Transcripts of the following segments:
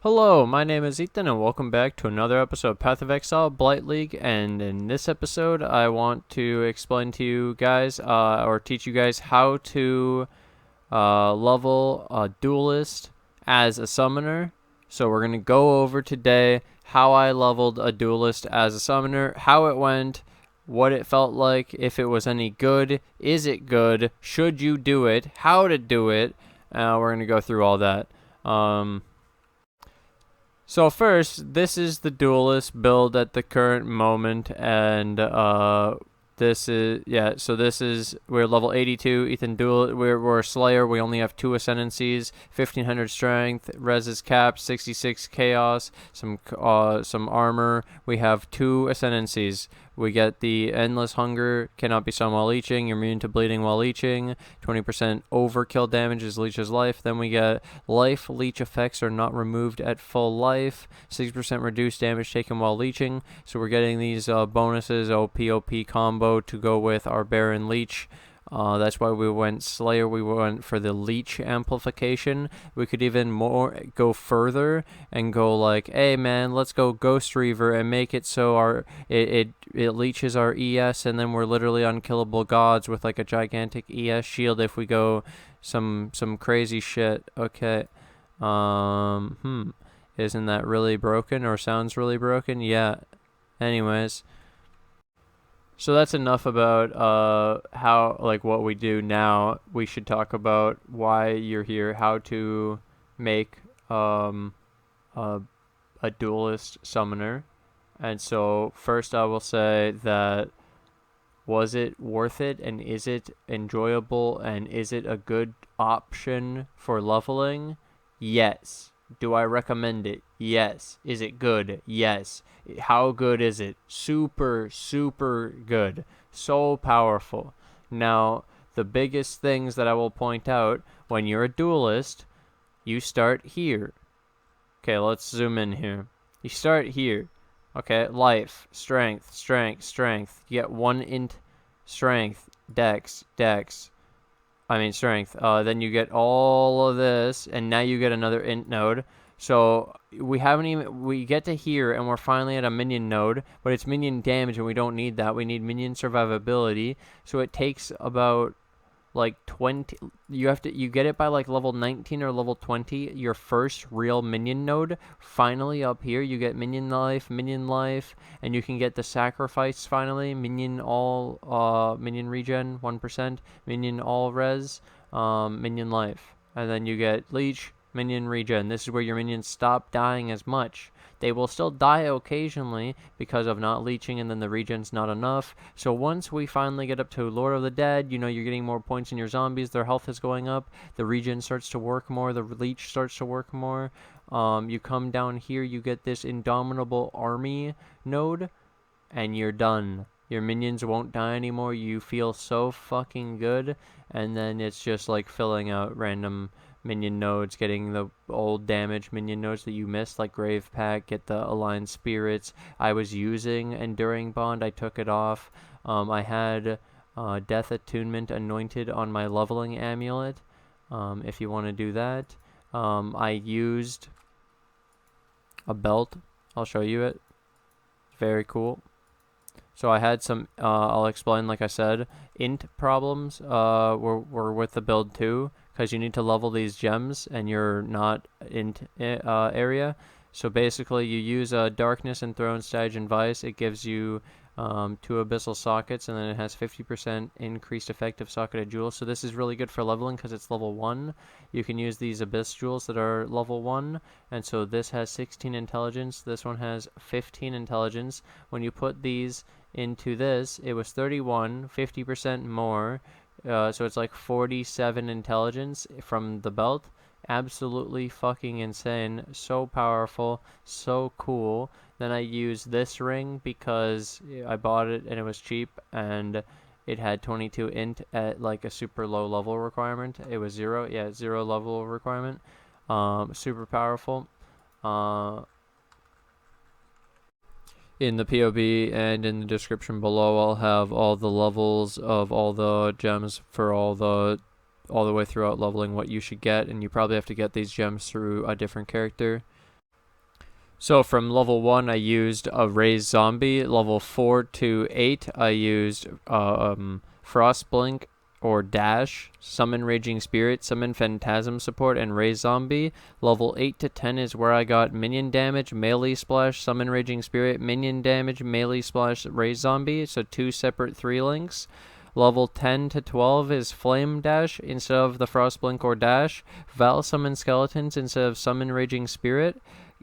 Hello, my name is Ethan, and welcome back to another episode of Path of Exile, Blight League. And in this episode, I want to explain to you guys, or teach you guys how to level a Duelist as a summoner. So we're going to go over today how I leveled a Duelist as a summoner, how it went, what it felt like, if it was any good, is it good, should you do it, how to do it. We're going to go through all that. So first, this is the Duelist build at the current moment, and this is we're level 82. Ethan we're a Slayer. We only have 2 Ascendancies, 1500 Strength, Res is capped, 66 Chaos, some armor. We have 2 Ascendancies. We get the Endless Hunger, cannot be summoned while leeching. You're immune to bleeding while leeching. 20% overkill damage is leech's life. Then we get life leech effects are not removed at full life. 6% reduced damage taken while leeching. So we're getting these bonuses, OP combo to go with our Baron Leech. That's why we went Slayer. We went for the Leech amplification. We could even go further and go like, hey man, let's go Ghost Reaver and make it so it leeches our ES, and then we're literally unkillable gods with like a gigantic ES shield if we go some crazy shit. Okay. Isn't that really broken or sounds really broken? Yeah. Anyways. So that's enough about what we do now. We should talk about why you're here, how to make a Duelist summoner. And so first I will say that, was it worth it, and is it enjoyable, and is it a good option for leveling? Yes. Do I recommend it? Yes. Is it good? Yes. How good is it? Super, super good. So powerful. Now, the biggest things that I will point out, when you're a Duelist, you start here. Okay, let's zoom in here. You start here. Okay, life, strength. You get 1 int strength, dex. Strength. Then you get all of this, and now you get another int node. So we get to here, and we're finally at a minion node, but it's minion damage, and we don't need that. We need minion survivability. So it takes about like 20. You get it by like level 19 or level 20. Your first real minion node. Finally up here, you get minion life, and you can get the sacrifice finally. Minion regen 1%, minion all res, minion life, and then you get leech. Minion regen. This is where your minions stop dying as much. They will still die occasionally because of not leeching, and then the regen's not enough. So once we finally get up to Lord of the Dead, you're getting more points in your zombies, their health is going up, the regen starts to work more, the leech starts to work more. You come down here, you get this Indomitable Army node, and you're done. Your minions won't die anymore. You feel so fucking good, and then it's just like filling out random minion nodes, getting the old damage minion nodes that you missed, like Grave Pack, get the Aligned Spirits. I was using Enduring Bond, I took it off. I had Death Attunement anointed on my leveling amulet, if you want to do that. I used a belt. I'll show you it. Very cool. So I had some, I'll explain, like I said, int problems were with the build too, because you need to level these gems, and you're not int area. So basically you use Darkness and Throne, Stage, and Vice. It gives you 2 Abyssal Sockets, and then it has 50% increased effective socketed jewels. So this is really good for leveling because it's level 1. You can use these Abyss jewels that are level 1, and so this has 16 intelligence. This one has 15 intelligence. When you put these into this, it was 31, 50% more. So it's like 47 intelligence from the belt. Absolutely fucking insane. So powerful. So cool. Then I used this ring because I bought it and it was cheap, and it had 22 int at like a super low level requirement. It was 0. Yeah, 0 level requirement. Super powerful. In the POB and in the description below, I'll have all the levels of all the gems for all the way throughout leveling, what you should get, and you probably have to get these gems through a different character. So from level 1, I used a raised zombie. Level 4 to 8, I used Frostblink or Dash, Summon Raging Spirit, Summon Phantasm support, and Raise Zombie. Level 8 to 10 is where I got Minion damage, Melee Splash, Summon Raging Spirit, Minion damage, Melee Splash, Raise Zombie. So 2 separate 3 links. Level 10 to 12 is Flame Dash instead of the Frostblink or Dash. Vaal Summon Skeletons instead of Summon Raging Spirit.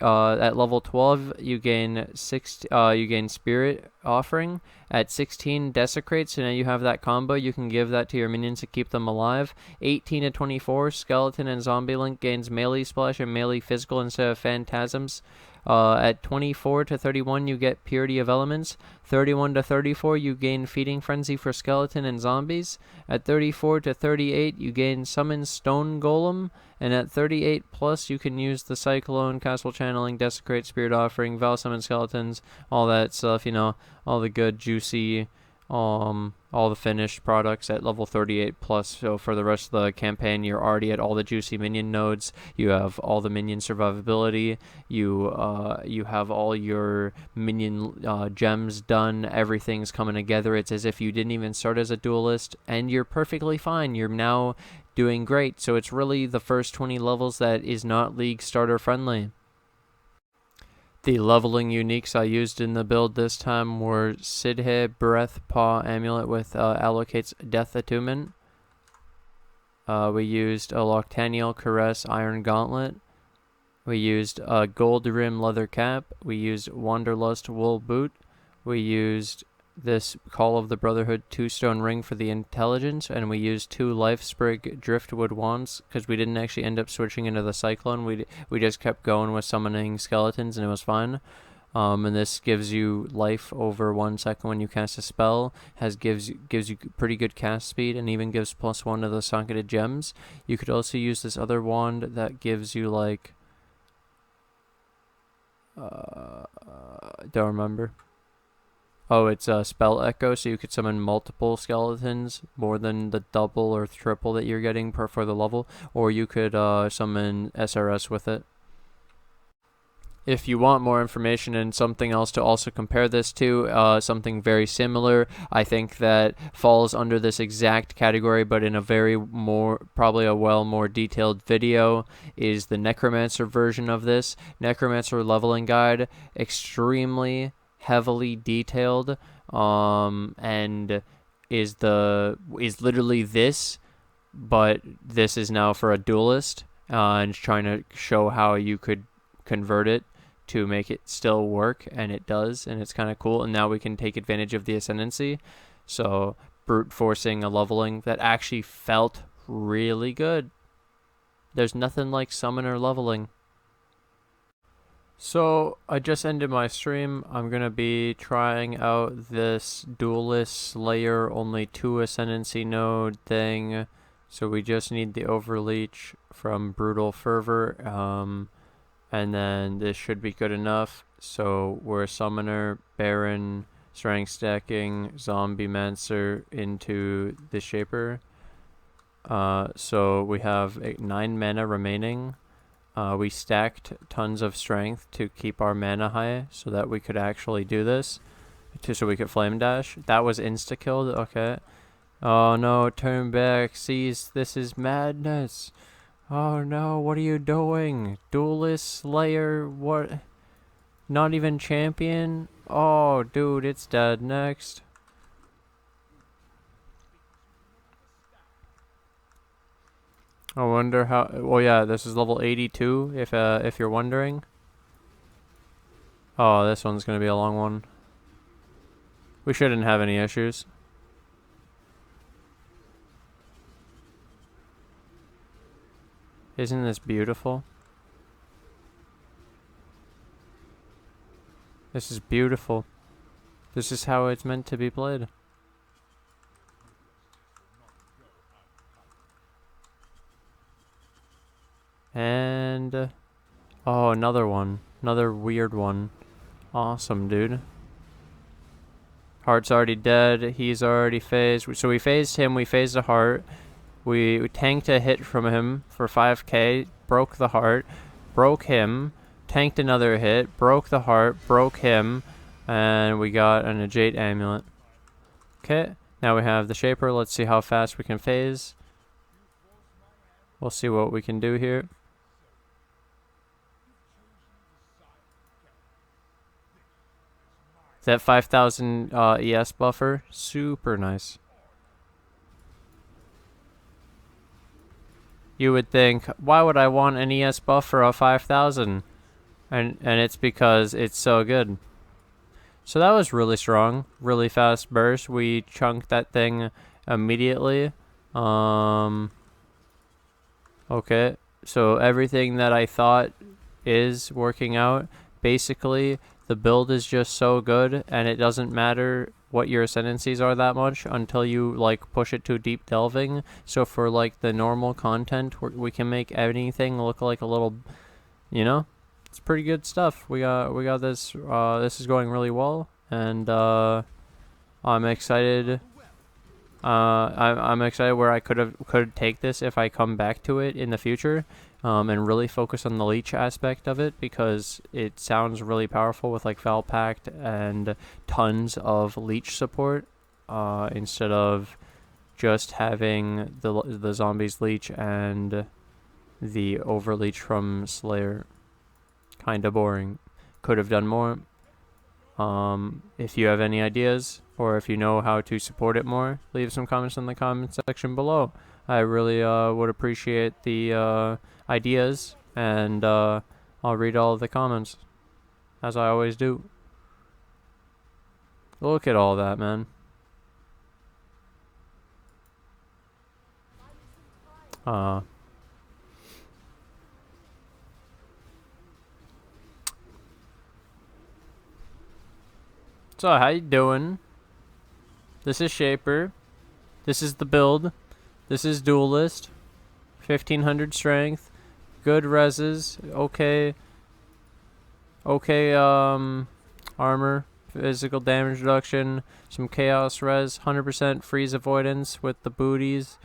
At level 12, you gain Spirit Offering. At 16, Desecrate. So now you have that combo. You can give that to your minions to keep them alive. 18 to 24, Skeleton and Zombie Link gains Melee Splash and Melee Physical instead of Phantasms. At 24 to 31, you get Purity of Elements. 31 to 34, you gain Feeding Frenzy for Skeleton and Zombies. At 34 to 38, you gain Summon Stone Golem. And at 38 plus, you can use the Cyclone, Castle Channeling, Desecrate, Spirit Offering, Vaal Summon Skeletons, all that stuff, you know, all the good, juicy, all the finished products at level 38 plus. So for the rest of the campaign, you're already at all the juicy minion nodes. You have all the minion survivability. You have all your minion gems done. Everything's coming together. It's as if you didn't even start as a duelist, and you're perfectly fine. You're now doing great. So it's really the first 20 levels that is not League starter friendly. The leveling uniques I used in the build this time were Sidhe Breath Paw Amulet with allocates Death Attunement. We used a Loctaniel Caress Iron Gauntlet. We used a Gold Rim Leather Cap. We used Wanderlust Wool Boot. We used this Call of the Brotherhood 2-stone ring for the intelligence, and we used 2 Life Sprig Driftwood wands because we didn't actually end up switching into the Cyclone. We just kept going with summoning skeletons, and it was fun. And this gives you life over 1 second when you cast a spell. Gives you pretty good cast speed, and even gives +1 to the socketed gems. You could also use this other wand that gives you like don't remember. Oh, it's a Spell Echo, so you could summon multiple skeletons, more than the double or triple that you're getting for the level, or you could summon SRS with it. If you want more information and something else to also compare this to, something very similar, I think that falls under this exact category, but in a probably a more detailed video, is the Necromancer version of this. Necromancer leveling guide, extremely heavily detailed, and is literally this, but this is now for a duelist, and trying to show how you could convert it to make it still work, and it does, and it's kind of cool. And now we can take advantage of the Ascendancy, so brute forcing a leveling that actually felt really good. There's nothing like summoner leveling. So I just ended my stream. I'm gonna be trying out this Duelist Slayer only 2 Ascendancy node thing. So we just need the Overleech from Brutal Fervour, and then this should be good enough. So we're a Summoner, Baron, Strength Stacking, Zombie Mancer into the Shaper. So we have 9 mana remaining. We stacked tons of strength to keep our mana high so that we could actually do this. So we could Flame Dash. That was insta-killed, okay. Oh no, turn back, Cease, this is madness. Oh no, what are you doing? Duelist Slayer, what? Not even champion? Oh dude, it's dead. Next. I wonder how. Well, yeah, this is level 82. If you're wondering. Oh, this one's gonna be a long one. We shouldn't have any issues. Isn't this beautiful? This is beautiful. This is how it's meant to be played. And oh, another one. Another weird one. Awesome, dude. Heart's already dead. He's already phased. So we phased him. We phased a heart. We tanked a hit from him for 5k. Broke the heart. Broke him. tanked another hit, broke the heart, broke him, and we got an Ajate Amulet. Okay, now we have the Shaper. Let's see how fast we can phase. We'll see what we can do here. That 5,000 ES buffer, super nice. You would think, why would I want an ES buffer of 5,000? And it's because it's so good. So that was really strong, really fast burst. We chunked that thing immediately. Okay, so everything that I thought is working out. Basically, the build is just so good, and it doesn't matter what your ascendancies are that much until you like push it to deep delving. So for like the normal content, we can make anything look like a little, you know, it's pretty good stuff. We got this. This is going really well, and I'm excited. I'm excited where I could take this if I come back to it in the future, and really focus on the leech aspect of it, because it sounds really powerful with like Vaal Pact and tons of leech support, instead of just having the zombies leech and the overleech from Slayer. Kinda boring. Could have done more. If you have any ideas, or if you know how to support it more, leave some comments in the comment section below. I really would appreciate the ideas, and I'll read all of the comments, as I always do. Look at all that, man. So how you doing? This is Shaper. This is the build. This is Duelist. 1500 strength. Good reses. Okay, armor. Physical damage reduction. Some chaos res. 100% freeze avoidance with the booties.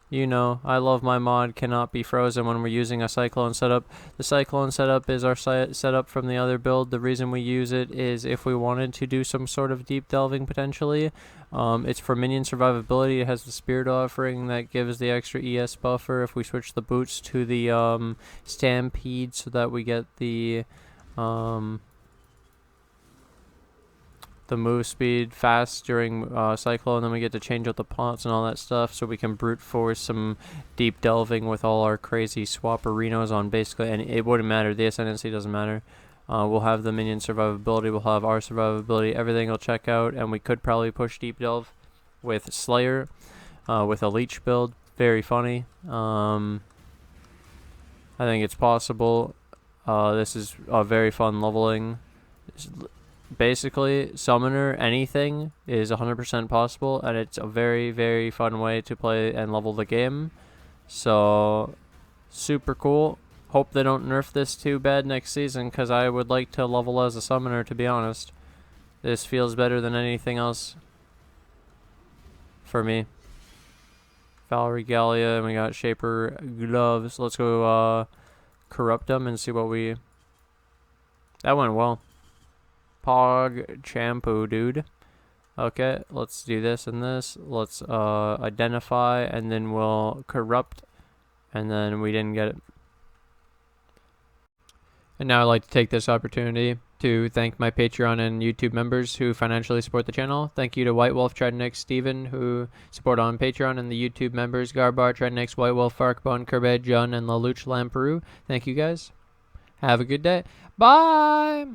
You know, I love my mod cannot be frozen when we're using a Cyclone setup. The Cyclone setup is our setup from the other build. The reason we use it is if we wanted to do some sort of deep delving potentially. It's for minion survivability. It has the Spirit Offering that gives the extra ES buffer if we switch the boots to the Stampede, so that we get the move speed fast during Cyclone, then we get to change out the pots and all that stuff, so we can brute force some deep delving with all our crazy swap-arinos on basically, and it wouldn't matter, the Ascendancy doesn't matter. We'll have the minion survivability, we'll have our survivability, everything will check out, and we could probably push deep delve with Slayer, with a leech build. Very funny. I think it's possible. This is a very fun leveling. Basically, summoner anything is 100% possible, and it's a very, very fun way to play and level the game. So, super cool. Hope they don't nerf this too bad next season, because I would like to level as a summoner, to be honest. This feels better than anything else for me. Vaal Regalia, and we got Shaper gloves. Let's go corrupt them and see what we... That went well. Pog shampoo, dude. Okay, let's do this and this. Let's identify, and then we'll corrupt, and then we didn't get it. And now I'd like to take this opportunity to thank my Patreon and YouTube members who financially support the channel. Thank you to White Wolf, Tridnix, Steven, who support on Patreon, and the YouTube members Garbar, Tridnix, White Wolf, Farkbone, Kerbed, John, and Lelouch Lamperu. Thank you guys. Have a good day. Bye!